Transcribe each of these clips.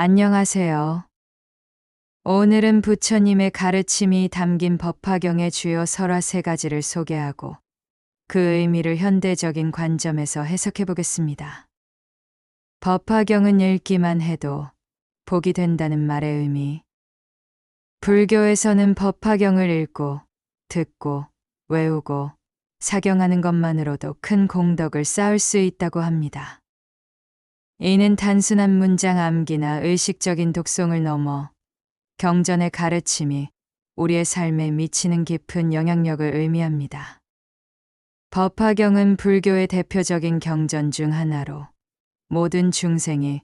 안녕하세요. 오늘은 부처님의 가르침이 담긴 법화경의 주요 설화 세 가지를 소개하고 그 의미를 현대적인 관점에서 해석해 보겠습니다. 법화경은 읽기만 해도 복이 된다는 말의 의미. 불교에서는 법화경을 읽고, 듣고, 외우고, 사경하는 것만으로도 큰 공덕을 쌓을 수 있다고 합니다. 이는 단순한 문장 암기나 의식적인 독송을 넘어 경전의 가르침이 우리의 삶에 미치는 깊은 영향력을 의미합니다. 법화경은 불교의 대표적인 경전 중 하나로 모든 중생이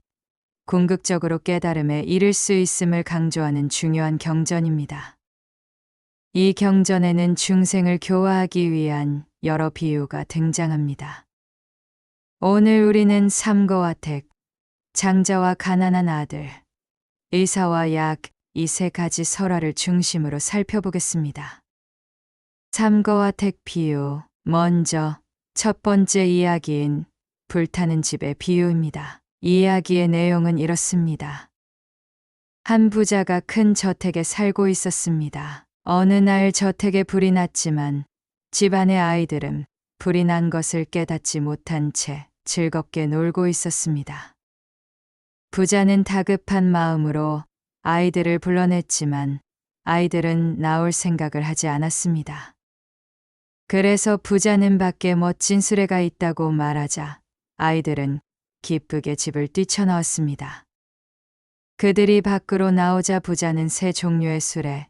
궁극적으로 깨달음에 이를 수 있음을 강조하는 중요한 경전입니다. 이 경전에는 중생을 교화하기 위한 여러 비유가 등장합니다. 오늘 우리는 삼거와 택, 장자와 가난한 아들, 의사와 약, 이 세 가지 설화를 중심으로 살펴보겠습니다. 삼거와 택 비유, 먼저 첫 번째 이야기인 불타는 집의 비유입니다. 이야기의 내용은 이렇습니다. 한 부자가 큰 저택에 살고 있었습니다. 어느 날 저택에 불이 났지만 집안의 아이들은 불이 난 것을 깨닫지 못한 채 즐겁게 놀고 있었습니다. 부자는 다급한 마음으로 아이들을 불러냈지만 아이들은 나올 생각을 하지 않았습니다. 그래서 부자는 밖에 멋진 수레가 있다고 말하자 아이들은 기쁘게 집을 뛰쳐나왔습니다. 그들이 밖으로 나오자 부자는 세 종류의 수레,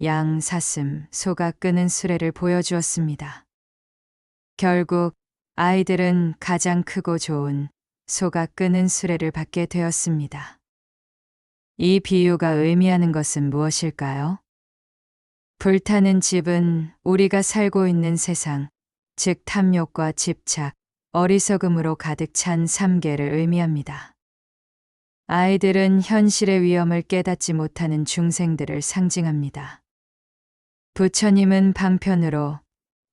양, 사슴, 소가 끄는 수레를 보여주었습니다. 결국 아이들은 가장 크고 좋은 소가 끄는 수레를 받게 되었습니다. 이 비유가 의미하는 것은 무엇일까요? 불타는 집은 우리가 살고 있는 세상, 즉 탐욕과 집착, 어리석음으로 가득 찬 삼계를 의미합니다. 아이들은 현실의 위험을 깨닫지 못하는 중생들을 상징합니다. 부처님은 방편으로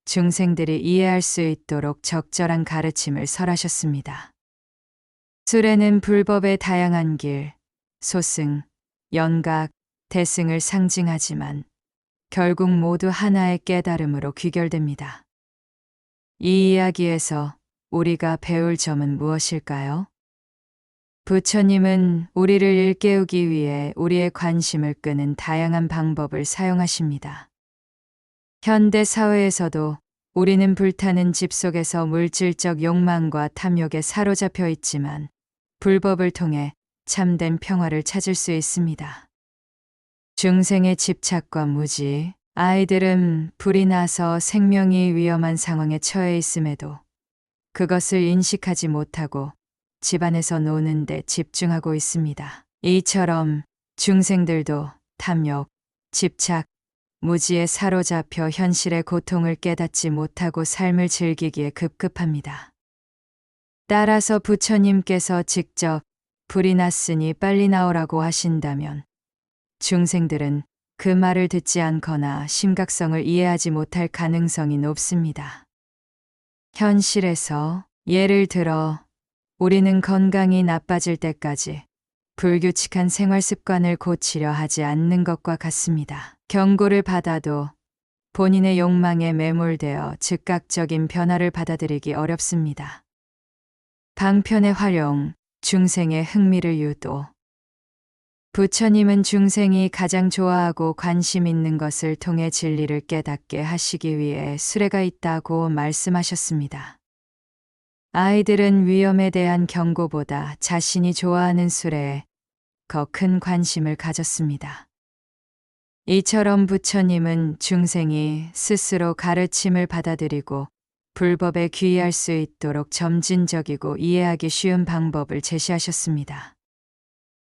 중생들이 이해할 수 있도록 적절한 가르침을 설하셨습니다. 수레는 불법의 다양한 길, 소승, 연각, 대승을 상징하지만 결국 모두 하나의 깨달음으로 귀결됩니다. 이 이야기에서 우리가 배울 점은 무엇일까요? 부처님은 우리를 일깨우기 위해 우리의 관심을 끄는 다양한 방법을 사용하십니다. 현대 사회에서도 우리는 불타는 집 속에서 물질적 욕망과 탐욕에 사로잡혀 있지만 불법을 통해 참된 평화를 찾을 수 있습니다. 중생의 집착과 무지, 아이들은 불이 나서 생명이 위험한 상황에 처해 있음에도 그것을 인식하지 못하고 집안에서 노는 데 집중하고 있습니다. 이처럼 중생들도 탐욕, 집착, 무지에 사로잡혀 현실의 고통을 깨닫지 못하고 삶을 즐기기에 급급합니다. 따라서 부처님께서 직접 불이 났으니 빨리 나오라고 하신다면 중생들은 그 말을 듣지 않거나 심각성을 이해하지 못할 가능성이 높습니다. 현실에서 예를 들어 우리는 건강이 나빠질 때까지 불규칙한 생활 습관을 고치려 하지 않는 것과 같습니다. 경고를 받아도 본인의 욕망에 매몰되어 즉각적인 변화를 받아들이기 어렵습니다. 방편의 활용, 중생의 흥미를 유도. 부처님은 중생이 가장 좋아하고 관심 있는 것을 통해 진리를 깨닫게 하시기 위해 수레가 있다고 말씀하셨습니다. 아이들은 위험에 대한 경고보다 자신이 좋아하는 수레에 더 큰 관심을 가졌습니다. 이처럼 부처님은 중생이 스스로 가르침을 받아들이고 불법에 귀의할 수 있도록 점진적이고 이해하기 쉬운 방법을 제시하셨습니다.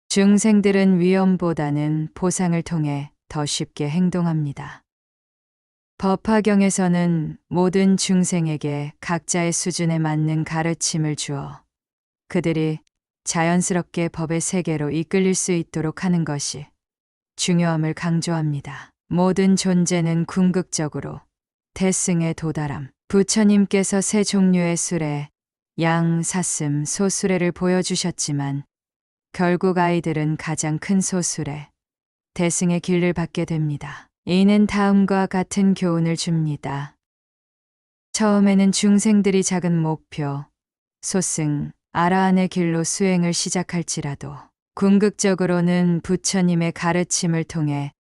중생들은 위험보다는 보상을 통해 더 쉽게 행동합니다. 법화경에서는 모든 중생에게 각자의 수준에 맞는 가르침을 주어 그들이 자연스럽게 법의 세계로 이끌릴 수 있도록 하는 것이 중요함을 강조합니다. 모든 존재는 궁극적으로 대승에 도달함. 부처님께서 세 종류의 수레, 양, 사슴, 소 수레를 보여주셨지만 결국 아이들은 가장 큰 소술에 대승의 길을 받게 됩니다. 이는 다음과 같은 교훈을 줍니다. 처음에는 중생들이 작은 목표, 소승, 아라한의 길로 수행을 시작할지라도 궁극적으로는 부처님의 가르침을 통해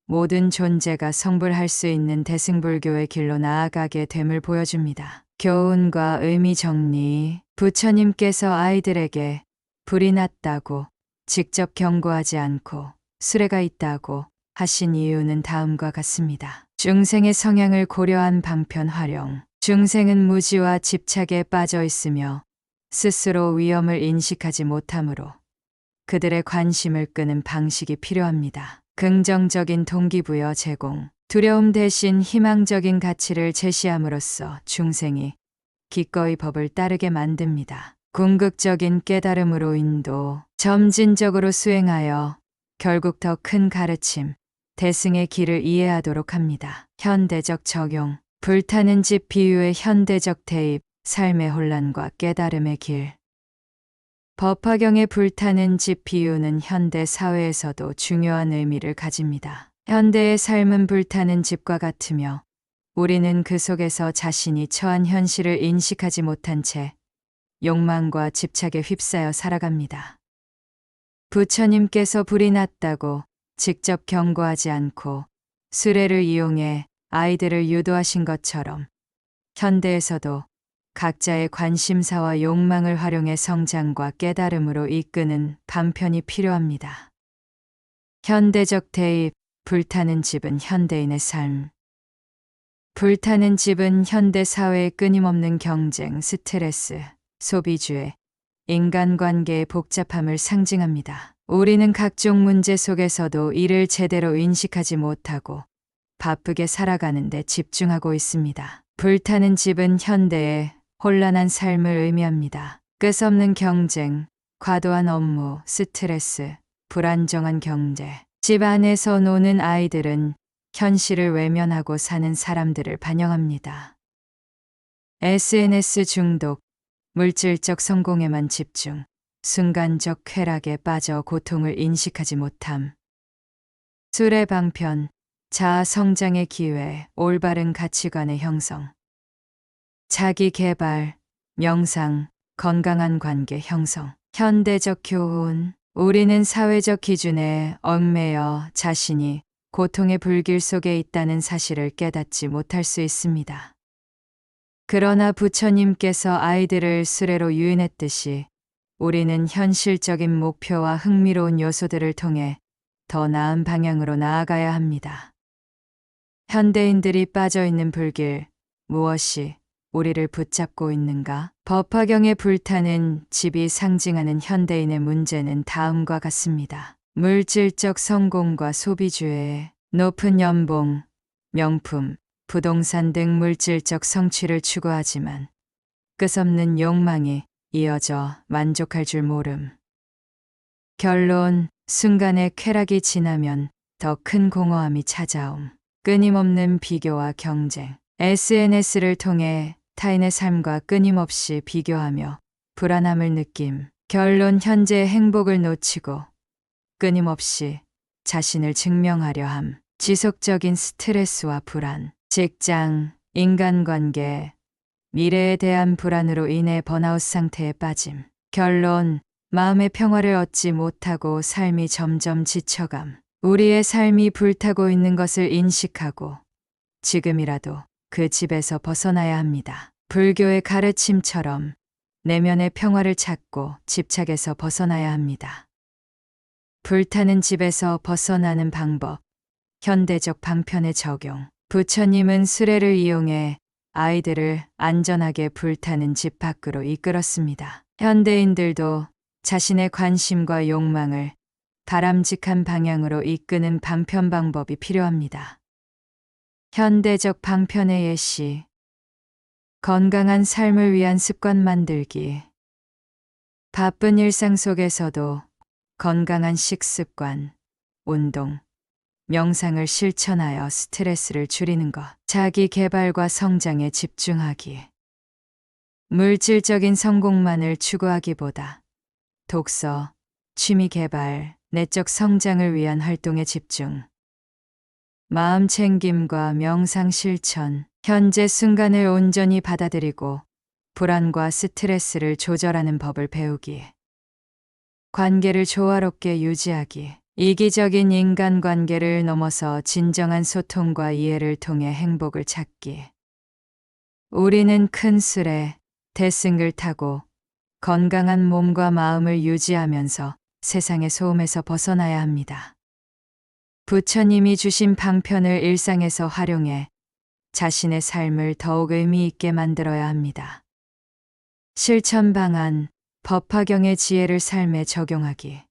모든 존재가 성불할 수 있는 대승불교의 길로 나아가게 됨을 보여줍니다. 교훈과 의미 정리. 부처님께서 아이들에게 불이 났다고 직접 경고하지 않고 수레가 있다고 하신 이유는 다음과 같습니다. 중생의 성향을 고려한 방편 활용. 중생은 무지와 집착에 빠져 있으며 스스로 위험을 인식하지 못하므로 그들의 관심을 끄는 방식이 필요합니다. 긍정적인 동기부여 제공. 두려움 대신 희망적인 가치를 제시함으로써 중생이 기꺼이 법을 따르게 만듭니다. 궁극적인 깨달음으로 인도. 점진적으로 수행하여 결국 더 큰 가르침, 대승의 길을 이해하도록 합니다. 현대적 적용. 불타는 집 비유의 현대적 대입. 삶의 혼란과 깨달음의 길. 법화경의 불타는 집 비유는 현대 사회에서도 중요한 의미를 가집니다. 현대의 삶은 불타는 집과 같으며 우리는 그 속에서 자신이 처한 현실을 인식하지 못한 채 욕망과 집착에 휩싸여 살아갑니다. 부처님께서 불이 났다고 직접 경고하지 않고 수레를 이용해 아이들을 유도하신 것처럼 현대에서도 각자의 관심사와 욕망을 활용해 성장과 깨달음으로 이끄는 방편이 필요합니다. 현대적 대입. 불타는 집은 현대인의 삶. 불타는 집은 현대 사회의 끊임없는 경쟁, 스트레스, 소비주의, 인간관계의 복잡함을 상징합니다. 우리는 각종 문제 속에서도 이를 제대로 인식하지 못하고 바쁘게 살아가는 데 집중하고 있습니다. 불타는 집은 현대의 혼란한 삶을 의미합니다. 끝없는 경쟁, 과도한 업무, 스트레스, 불안정한 경제. 집 안에서 노는 아이들은 현실을 외면하고 사는 사람들을 반영합니다. SNS 중독, 물질적 성공에만 집중, 순간적 쾌락에 빠져 고통을 인식하지 못함. 술의 방편, 자아 성장의 기회, 올바른 가치관의 형성. 자기 개발, 명상, 건강한 관계 형성. 현대적 교훈. 우리는 사회적 기준에 얽매여 자신이 고통의 불길 속에 있다는 사실을 깨닫지 못할 수 있습니다. 그러나 부처님께서 아이들을 수레로 유인했듯이 우리는 현실적인 목표와 흥미로운 요소들을 통해 더 나은 방향으로 나아가야 합니다. 현대인들이 빠져 있는 불길, 무엇이 우리를 붙잡고 있는가? 법화경에 불타는 집이 상징하는 현대인의 문제는 다음과 같습니다. 물질적 성공과 소비주의, 높은 연봉, 명품, 부동산 등 물질적 성취를 추구하지만 끝없는 욕망이 이어져 만족할 줄 모름. 결론, 순간의 쾌락이 지나면 더 큰 공허함이 찾아옴. 끊임없는 비교와 경쟁. SNS를 통해 타인의 삶과 끊임없이 비교하며 불안함을 느낌. 결론, 현재의 행복을 놓치고 끊임없이 자신을 증명하려 함. 지속적인 스트레스와 불안. 직장, 인간관계, 미래에 대한 불안으로 인해 번아웃 상태에 빠짐. 결론, 마음의 평화를 얻지 못하고 삶이 점점 지쳐감. 우리의 삶이 불타고 있는 것을 인식하고 지금이라도 그 집에서 벗어나야 합니다. 불교의 가르침처럼 내면의 평화를 찾고 집착에서 벗어나야 합니다. 불타는 집에서 벗어나는 방법. 현대적 방편의 적용. 부처님은 수레를 이용해 아이들을 안전하게 불타는 집 밖으로 이끌었습니다. 현대인들도 자신의 관심과 욕망을 바람직한 방향으로 이끄는 방편 방법이 필요합니다. 현대적 방편의 예시. 건강한 삶을 위한 습관 만들기. 바쁜 일상 속에서도 건강한 식습관, 운동, 명상을 실천하여 스트레스를 줄이는 것. 자기 개발과 성장에 집중하기. 물질적인 성공만을 추구하기보다 독서, 취미 개발, 내적 성장을 위한 활동에 집중. 마음 챙김과 명상 실천, 현재 순간을 온전히 받아들이고 불안과 스트레스를 조절하는 법을 배우기. 관계를 조화롭게 유지하기. 이기적인 인간관계를 넘어서 진정한 소통과 이해를 통해 행복을 찾기. 우리는 큰 술에 대승을 타고 건강한 몸과 마음을 유지하면서 세상의 소음에서 벗어나야 합니다. 부처님이 주신 방편을 일상에서 활용해 자신의 삶을 더욱 의미 있게 만들어야 합니다. 실천 방안, 법화경의 지혜를 삶에 적용하기.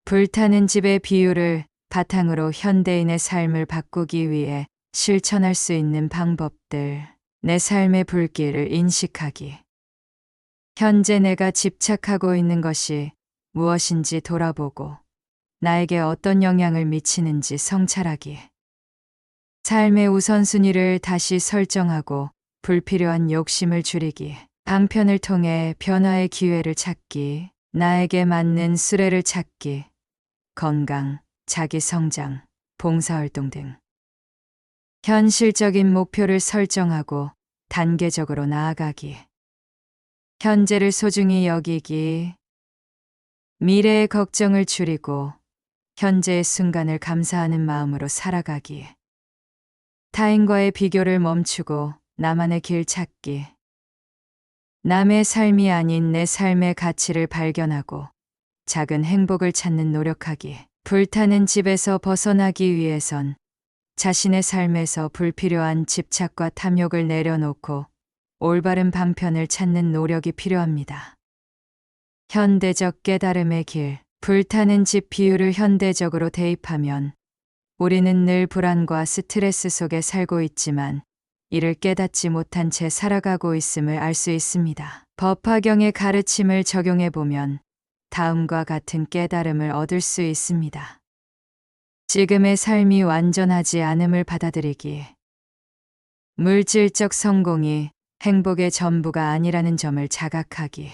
불타는 집의 비유를 바탕으로 현대인의 삶을 바꾸기 위해 실천할 수 있는 방법들. 내 삶의 불길을 인식하기. 현재 내가 집착하고 있는 것이 무엇인지 돌아보고 나에게 어떤 영향을 미치는지 성찰하기. 삶의 우선순위를 다시 설정하고 불필요한 욕심을 줄이기. 방편을 통해 변화의 기회를 찾기. 나에게 맞는 수레를 찾기. 건강, 자기 성장, 봉사활동 등. 현실적인 목표를 설정하고 단계적으로 나아가기. 현재를 소중히 여기기. 미래의 걱정을 줄이고 현재의 순간을 감사하는 마음으로 살아가기. 타인과의 비교를 멈추고 나만의 길 찾기. 남의 삶이 아닌 내 삶의 가치를 발견하고 작은 행복을 찾는 노력하기. 불타는 집에서 벗어나기 위해선 자신의 삶에서 불필요한 집착과 탐욕을 내려놓고 올바른 방편을 찾는 노력이 필요합니다. 현대적 깨달음의 길. 불타는 집 비유를 현대적으로 대입하면 우리는 늘 불안과 스트레스 속에 살고 있지만 이를 깨닫지 못한 채 살아가고 있음을 알 수 있습니다. 법화경의 가르침을 적용해 보면 다음과 같은 깨달음을 얻을 수 있습니다. 지금의 삶이 완전하지 않음을 받아들이기. 물질적 성공이 행복의 전부가 아니라는 점을 자각하기.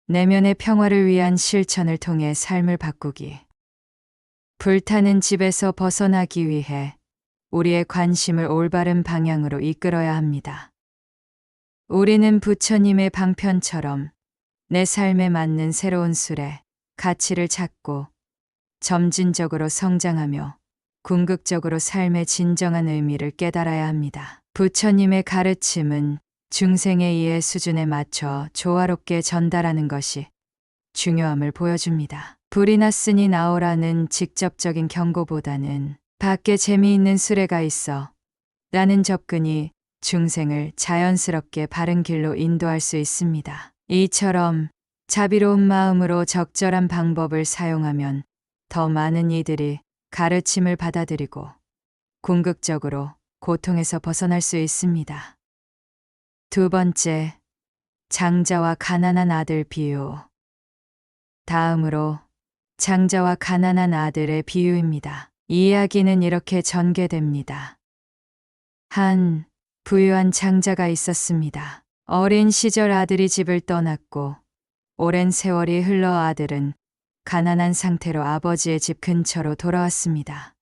내면의 평화를 위한 실천을 통해 삶을 바꾸기. 불타는 집에서 벗어나기 위해 우리의 관심을 올바른 방향으로 이끌어야 합니다. 우리는 부처님의 방편처럼 내 삶에 맞는 새로운 수레, 가치를 찾고 점진적으로 성장하며 궁극적으로 삶의 진정한 의미를 깨달아야 합니다. 부처님의 가르침은 중생의 이해 수준에 맞춰 조화롭게 전달하는 것이 중요함을 보여줍니다. 불이 났으니 나오라는 직접적인 경고보다는 밖에 재미있는 수레가 있어 라는 접근이 중생을 자연스럽게 바른 길로 인도할 수 있습니다. 이처럼 자비로운 마음으로 적절한 방법을 사용하면 더 많은 이들이 가르침을 받아들이고 궁극적으로 고통에서 벗어날 수 있습니다. 두 번째, 장자와 가난한 아들 비유. 다음으로 장자와 가난한 아들의 비유입니다. 이 이야기는 이렇게 전개됩니다. 한 부유한 장자가 있었습니다. 어린 시절 아들이 집을 떠났고 오랜 세월이 흘러 아들은 가난한 상태로 아버지의 집 근처로 돌아왔습니다.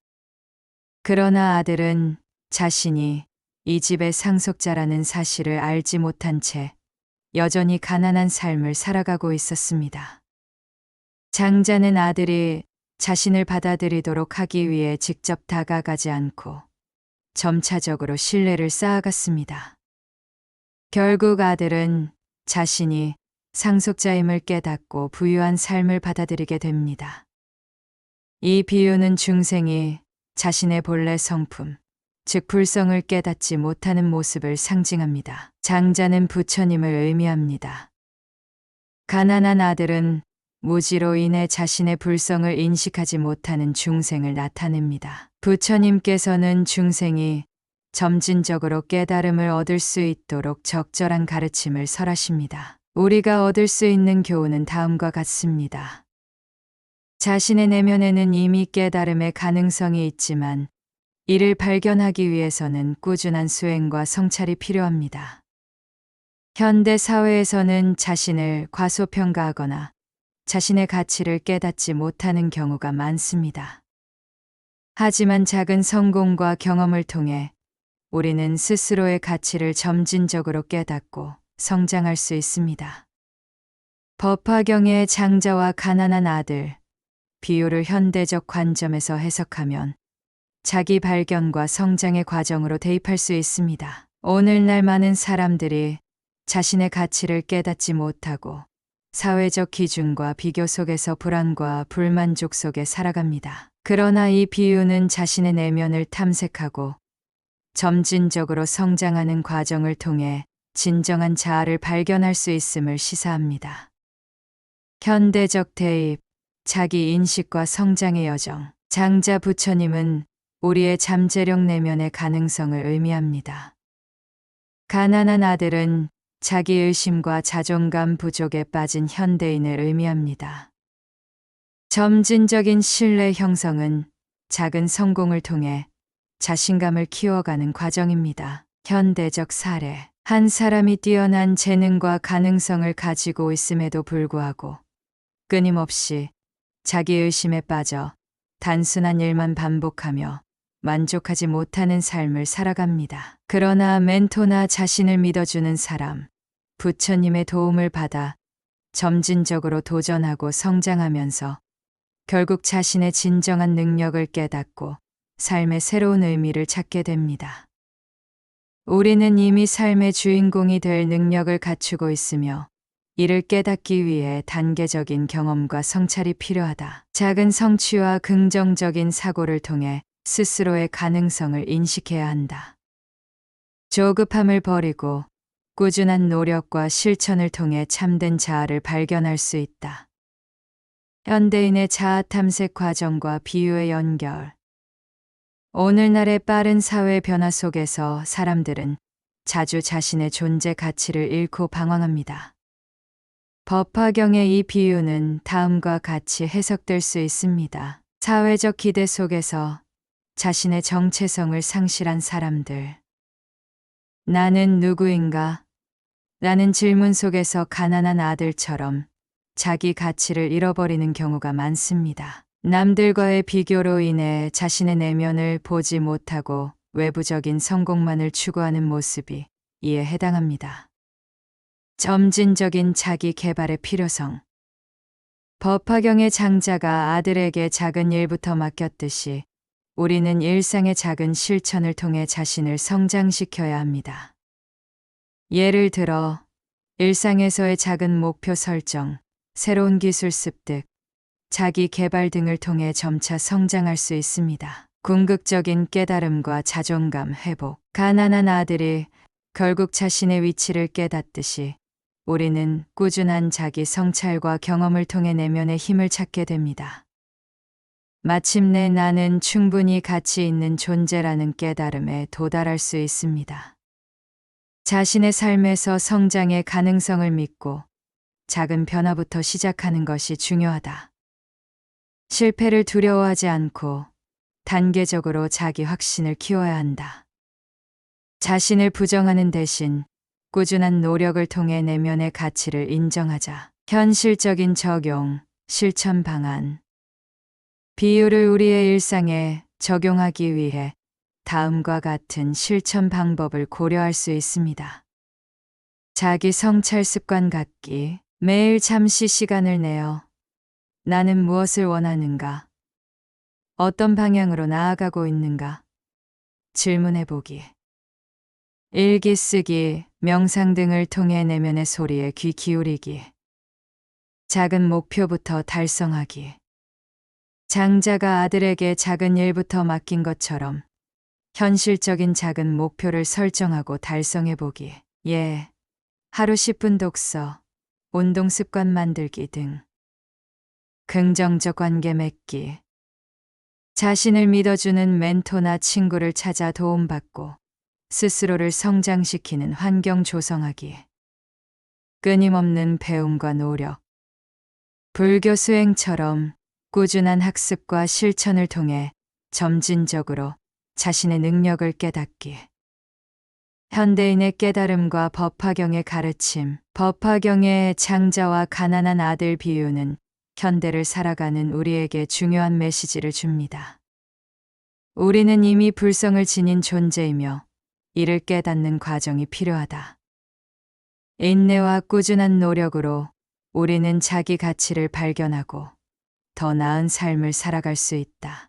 그러나 아들은 자신이 이 집의 상속자라는 사실을 알지 못한 채 여전히 가난한 삶을 살아가고 있었습니다. 장자는 아들이 자신을 받아들이도록 하기 위해 직접 다가가지 않고 점차적으로 신뢰를 쌓아갔습니다. 결국 아들은 자신이 상속자임을 깨닫고 부유한 삶을 받아들이게 됩니다. 이 비유는 중생이 자신의 본래 성품, 즉 불성을 깨닫지 못하는 모습을 상징합니다. 장자는 부처님을 의미합니다. 가난한 아들은 무지로 인해 자신의 불성을 인식하지 못하는 중생을 나타냅니다. 부처님께서는 중생이 점진적으로 깨달음을 얻을 수 있도록 적절한 가르침을 설하십니다. 우리가 얻을 수 있는 교훈은 다음과 같습니다. 자신의 내면에는 이미 깨달음의 가능성이 있지만 이를 발견하기 위해서는 꾸준한 수행과 성찰이 필요합니다. 현대 사회에서는 자신을 과소평가하거나 자신의 가치를 깨닫지 못하는 경우가 많습니다. 하지만 작은 성공과 경험을 통해 우리는 스스로의 가치를 점진적으로 깨닫고 성장할 수 있습니다. 법화경의 장자와 가난한 아들, 비유를 현대적 관점에서 해석하면 자기 발견과 성장의 과정으로 대입할 수 있습니다. 오늘날 많은 사람들이 자신의 가치를 깨닫지 못하고 사회적 기준과 비교 속에서 불안과 불만족 속에 살아갑니다. 그러나 이 비유는 자신의 내면을 탐색하고 점진적으로 성장하는 과정을 통해 진정한 자아를 발견할 수 있음을 시사합니다. 현대적 대입, 자기 인식과 성장의 여정. 장자 부처님은 우리의 잠재력 내면의 가능성을 의미합니다. 가난한 아들은 자기 의심과 자존감 부족에 빠진 현대인을 의미합니다. 점진적인 신뢰 형성은 작은 성공을 통해 자신감을 키워가는 과정입니다. 현대적 사례. 한 사람이 뛰어난 재능과 가능성을 가지고 있음에도 불구하고 끊임없이 자기의심에 빠져 단순한 일만 반복하며 만족하지 못하는 삶을 살아갑니다. 그러나 멘토나 자신을 믿어주는 사람, 부처님의 도움을 받아 점진적으로 도전하고 성장하면서 결국 자신의 진정한 능력을 깨닫고 삶의 새로운 의미를 찾게 됩니다. 우리는 이미 삶의 주인공이 될 능력을 갖추고 있으며 이를 깨닫기 위해 단계적인 경험과 성찰이 필요하다. 작은 성취와 긍정적인 사고를 통해 스스로의 가능성을 인식해야 한다. 조급함을 버리고 꾸준한 노력과 실천을 통해 참된 자아를 발견할 수 있다. 현대인의 자아 탐색 과정과 비유의 연결. 오늘날의 빠른 사회 변화 속에서 사람들은 자주 자신의 존재 가치를 잃고 방황합니다. 법화경의 이 비유는 다음과 같이 해석될 수 있습니다. 사회적 기대 속에서 자신의 정체성을 상실한 사람들. 나는 누구인가? 라는 질문 속에서 가난한 아들처럼 자기 가치를 잃어버리는 경우가 많습니다. 남들과의 비교로 인해 자신의 내면을 보지 못하고 외부적인 성공만을 추구하는 모습이 이에 해당합니다. 점진적인 자기 개발의 필요성. 법화경의 장자가 아들에게 작은 일부터 맡겼듯이 우리는 일상의 작은 실천을 통해 자신을 성장시켜야 합니다. 예를 들어 일상에서의 작은 목표 설정, 새로운 기술 습득, 자기 개발 등을 통해 점차 성장할 수 있습니다. 궁극적인 깨달음과 자존감 회복. 가난한 아들이 결국 자신의 위치를 깨닫듯이 우리는 꾸준한 자기 성찰과 경험을 통해 내면의 힘을 찾게 됩니다. 마침내 나는 충분히 가치 있는 존재라는 깨달음에 도달할 수 있습니다. 자신의 삶에서 성장의 가능성을 믿고 작은 변화부터 시작하는 것이 중요하다. 실패를 두려워하지 않고 단계적으로 자기 확신을 키워야 한다. 자신을 부정하는 대신 꾸준한 노력을 통해 내면의 가치를 인정하자. 현실적인 적용, 실천 방안. 비유를 우리의 일상에 적용하기 위해 다음과 같은 실천 방법을 고려할 수 있습니다. 자기 성찰 습관 갖기. 매일 잠시 시간을 내어 나는 무엇을 원하는가? 어떤 방향으로 나아가고 있는가? 질문해 보기. 일기 쓰기, 명상 등을 통해 내면의 소리에 귀 기울이기. 작은 목표부터 달성하기. 장자가 아들에게 작은 일부터 맡긴 것처럼 현실적인 작은 목표를 설정하고 달성해 보기. 예, 하루 10분 독서, 운동 습관 만들기 등. 긍정적 관계 맺기. 자신을 믿어주는 멘토나 친구를 찾아 도움받고 스스로를 성장시키는 환경 조성하기. 끊임없는 배움과 노력. 불교 수행처럼 꾸준한 학습과 실천을 통해 점진적으로 자신의 능력을 깨닫기. 현대인의 깨달음과 법화경의 가르침. 법화경의 장자와 가난한 아들 비유는 현대를 살아가는 우리에게 중요한 메시지를 줍니다. 우리는 이미 불성을 지닌 존재이며 이를 깨닫는 과정이 필요하다. 인내와 꾸준한 노력으로 우리는 자기 가치를 발견하고 더 나은 삶을 살아갈 수 있다.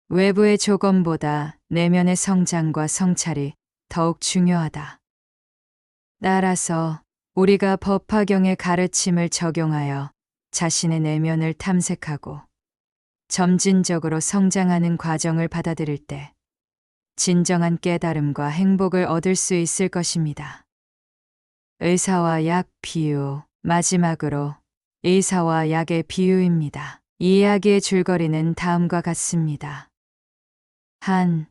외부의 조건보다 내면의 성장과 성찰이 더욱 중요하다. 따라서 우리가 법화경의 가르침을 적용하여 자신의 내면을 탐색하고 점진적으로 성장하는 과정을 받아들일 때 진정한 깨달음과 행복을 얻을 수 있을 것입니다. 의사와 약 비유. 마지막으로 의사와 약의 비유입니다. 이 이야기의 줄거리는 다음과 같습니다. 한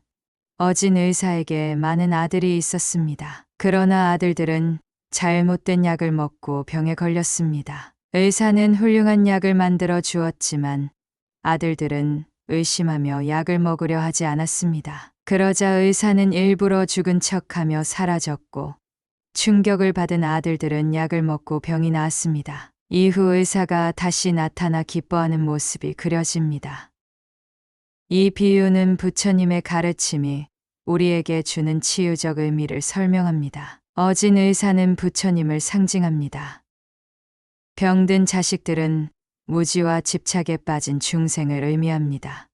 어진 의사에게 많은 아들이 있었습니다. 그러나 아들들은 잘못된 약을 먹고 병에 걸렸습니다. 의사는 훌륭한 약을 만들어 주었지만 아들들은 의심하며 약을 먹으려 하지 않았습니다. 그러자 의사는 일부러 죽은 척하며 사라졌고 충격을 받은 아들들은 약을 먹고 병이 나았습니다. 이후 의사가 다시 나타나 기뻐하는 모습이 그려집니다. 이 비유는 부처님의 가르침이 우리에게 주는 치유적 의미를 설명합니다. 어진 의사는 부처님을 상징합니다. 병든 자식들은 무지와 집착에 빠진 중생을 의미합니다.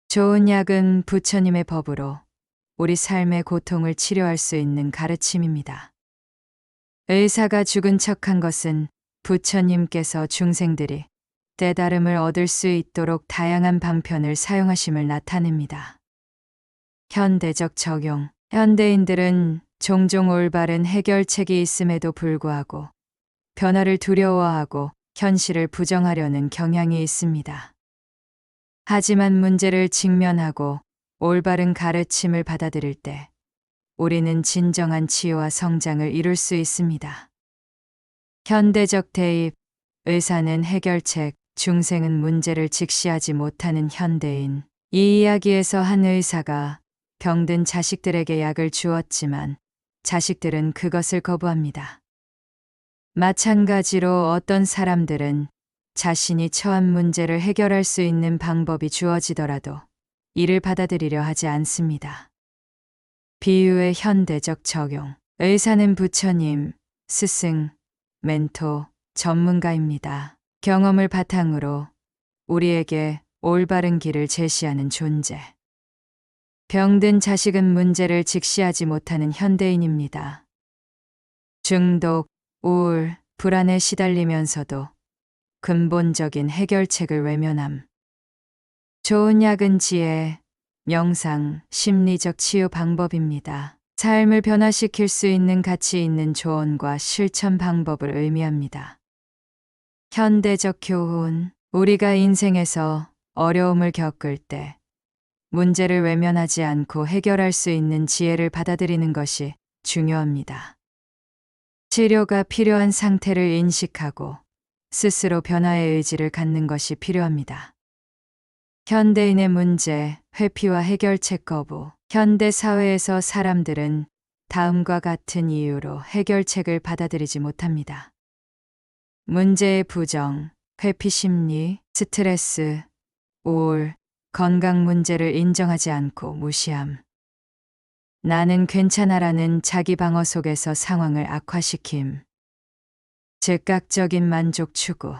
좋은 약은 부처님의 법으로 우리 삶의 고통을 치료할 수 있는 가르침입니다. 의사가 죽은 척한 것은 부처님께서 중생들이 깨달음을 얻을 수 있도록 다양한 방편을 사용하심을 나타냅니다. 현대적 적용. 현대인들은 종종 올바른 해결책이 있음에도 불구하고 변화를 두려워하고 현실을 부정하려는 경향이 있습니다. 하지만 문제를 직면하고 올바른 가르침을 받아들일 때 우리는 진정한 치유와 성장을 이룰 수 있습니다. 현대적 대입. 의사는 해결책, 중생은 문제를 직시하지 못하는 현대인. 이 이야기에서 한 의사가 병든 자식들에게 약을 주었지만 자식들은 그것을 거부합니다. 마찬가지로 어떤 사람들은 자신이 처한 문제를 해결할 수 있는 방법이 주어지더라도 이를 받아들이려 하지 않습니다. 비유의 현대적 적용. 의사는 부처님, 스승, 멘토, 전문가입니다. 경험을 바탕으로 우리에게 올바른 길을 제시하는 존재. 병든 자식은 문제를 직시하지 못하는 현대인입니다. 중독, 우울, 불안에 시달리면서도 근본적인 해결책을 외면함. 좋은 약은 지혜, 명상, 심리적 치유 방법입니다. 삶을 변화시킬 수 있는 가치 있는 조언과 실천 방법을 의미합니다. 현대적 교훈. 우리가 인생에서 어려움을 겪을 때 문제를 외면하지 않고 해결할 수 있는 지혜를 받아들이는 것이 중요합니다. 치료가 필요한 상태를 인식하고 스스로 변화의 의지를 갖는 것이 필요합니다. 현대인의 문제, 회피와 해결책 거부. 현대 사회에서 사람들은 다음과 같은 이유로 해결책을 받아들이지 못합니다. 문제의 부정, 회피 심리, 스트레스, 우울, 건강 문제를 인정하지 않고 무시함. 나는 괜찮아라는 자기 방어 속에서 상황을 악화시킴. 즉각적인 만족 추구.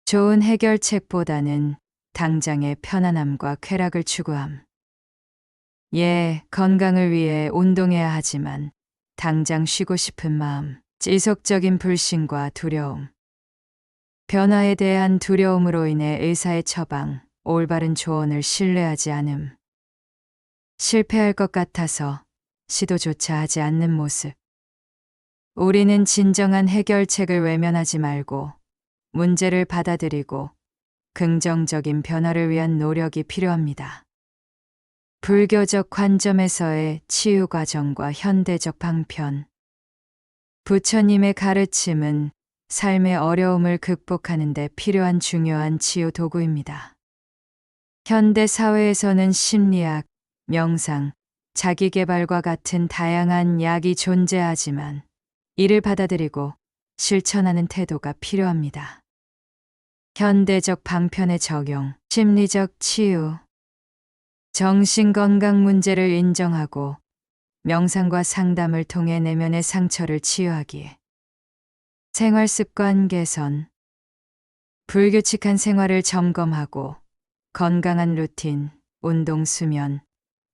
좋은 해결책보다는 당장의 편안함과 쾌락을 추구함. 건강을 위해 운동해야 하지만 당장 쉬고 싶은 마음. 지속적인 불신과 두려움. 변화에 대한 두려움으로 인해 의사의 처방, 올바른 조언을 신뢰하지 않음. 실패할 것 같아서 시도조차 하지 않는 모습. 우리는 진정한 해결책을 외면하지 말고 문제를 받아들이고 긍정적인 변화를 위한 노력이 필요합니다. 불교적 관점에서의 치유 과정과 현대적 방편. 부처님의 가르침은 삶의 어려움을 극복하는 데 필요한 중요한 치유 도구입니다. 현대 사회에서는 심리학, 명상, 자기계발과 같은 다양한 약이 존재하지만 이를 받아들이고 실천하는 태도가 필요합니다. 현대적 방편의 적용, 심리적 치유, 정신건강 문제를 인정하고 명상과 상담을 통해 내면의 상처를 치유하기. 생활습관 개선, 불규칙한 생활을 점검하고 건강한 루틴, 운동, 수면,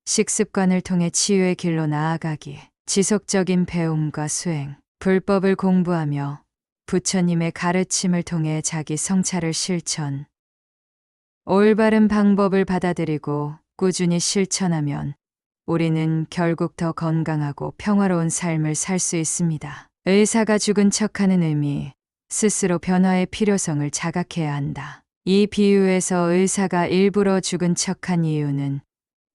식습관을 통해 치유의 길로 나아가기. 지속적인 배움과 수행, 불법을 공부하며 부처님의 가르침을 통해 자기 성찰을 실천. 올바른 방법을 받아들이고 꾸준히 실천하면 우리는 결국 더 건강하고 평화로운 삶을 살 수 있습니다. 의사가 죽은 척하는 의미, 스스로 변화의 필요성을 자각해야 한다. 이 비유에서 의사가 일부러 죽은 척한 이유는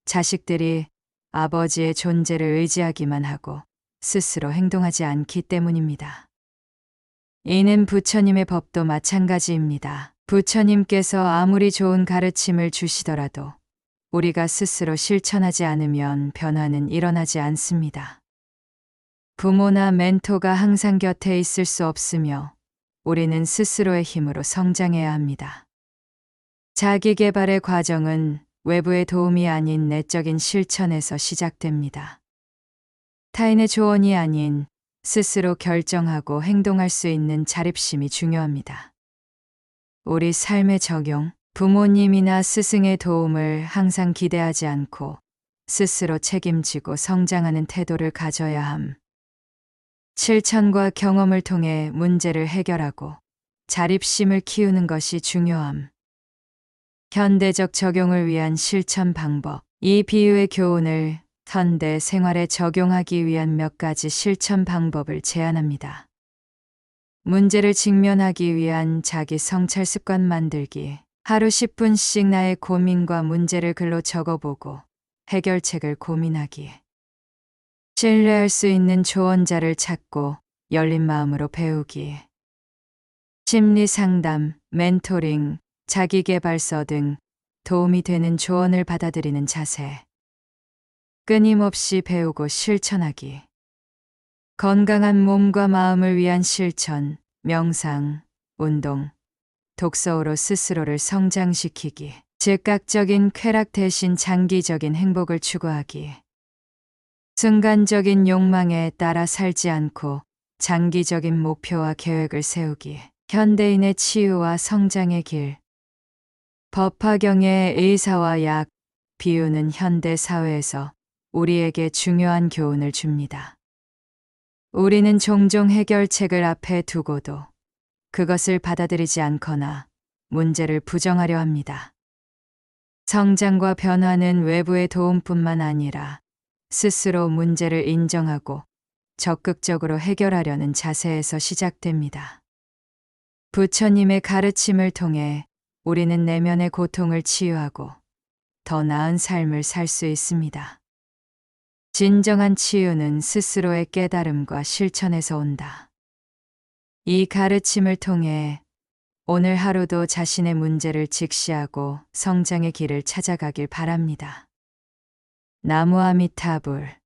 자식들이 아버지의 존재를 의지하기만 하고 스스로 행동하지 않기 때문입니다. 이는 부처님의 법도 마찬가지입니다. 부처님께서 아무리 좋은 가르침을 주시더라도 우리가 스스로 실천하지 않으면 변화는 일어나지 않습니다. 부모나 멘토가 항상 곁에 있을 수 없으며 우리는 스스로의 힘으로 성장해야 합니다. 자기 개발의 과정은 외부의 도움이 아닌 내적인 실천에서 시작됩니다. 타인의 조언이 아닌 스스로 결정하고 행동할 수 있는 자립심이 중요합니다. 우리 삶의 적용, 부모님이나 스승의 도움을 항상 기대하지 않고 스스로 책임지고 성장하는 태도를 가져야 함. 실천과 경험을 통해 문제를 해결하고 자립심을 키우는 것이 중요함. 현대적 적용을 위한 실천 방법. 이 비유의 교훈을 현대 생활에 적용하기 위한 몇 가지 실천 방법을 제안합니다. 문제를 직면하기 위한 자기 성찰 습관 만들기. 하루 10분씩 나의 고민과 문제를 글로 적어보고 해결책을 고민하기. 신뢰할 수 있는 조언자를 찾고 열린 마음으로 배우기. 심리 상담, 멘토링, 자기계발서 등 도움이 되는 조언을 받아들이는 자세. 끊임없이 배우고 실천하기. 건강한 몸과 마음을 위한 실천, 명상, 운동, 독서로 스스로를 성장시키기. 즉각적인 쾌락 대신 장기적인 행복을 추구하기. 순간적인 욕망에 따라 살지 않고 장기적인 목표와 계획을 세우기. 현대인의 치유와 성장의 길. 법화경의 의사와 약, 비유는 현대 사회에서 우리에게 중요한 교훈을 줍니다. 우리는 종종 해결책을 앞에 두고도 그것을 받아들이지 않거나 문제를 부정하려 합니다. 성장과 변화는 외부의 도움뿐만 아니라 스스로 문제를 인정하고 적극적으로 해결하려는 자세에서 시작됩니다. 부처님의 가르침을 통해 우리는 내면의 고통을 치유하고 더 나은 삶을 살 수 있습니다. 진정한 치유는 스스로의 깨달음과 실천에서 온다. 이 가르침을 통해 오늘 하루도 자신의 문제를 직시하고 성장의 길을 찾아가길 바랍니다. 나무 아미타불.